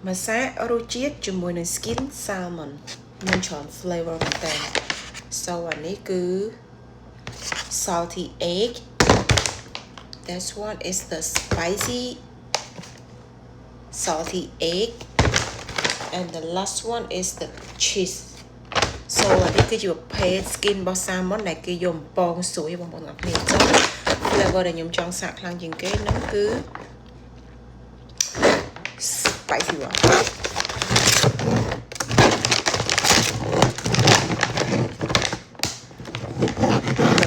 ម្សៅរសជាតិជាមួយនឹង skin salmon មានច្រើន flavor មែនតើ so អានេះគឺ salty egg this one is the spicy salty egg and the last one is the cheese so អានេះគឺជាប្រភេទ skin របស់ salmon ដែលគេយកបំពងស្រួយបងប្អូនទាំងអស់គ្នាចឹង flavor ដែលខ្ញុំចង់សាកខ្លាំងជាងគេនោះគឺ spicy one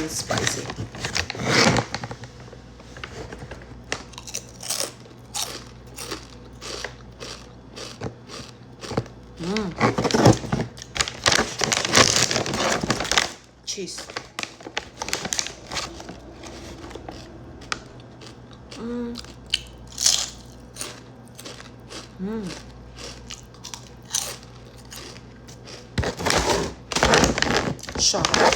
spicy cheese sharp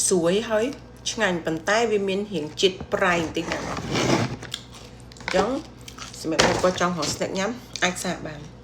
สวยហើយឆ្ងាញ់ប៉ុន្តែវាមានរាងជាតិប្រៃបន្តិចណាអញ្ចឹងសម្រាប់អ្នកគាត់ចង់រក snack ញ៉ាំអាចសាកបាន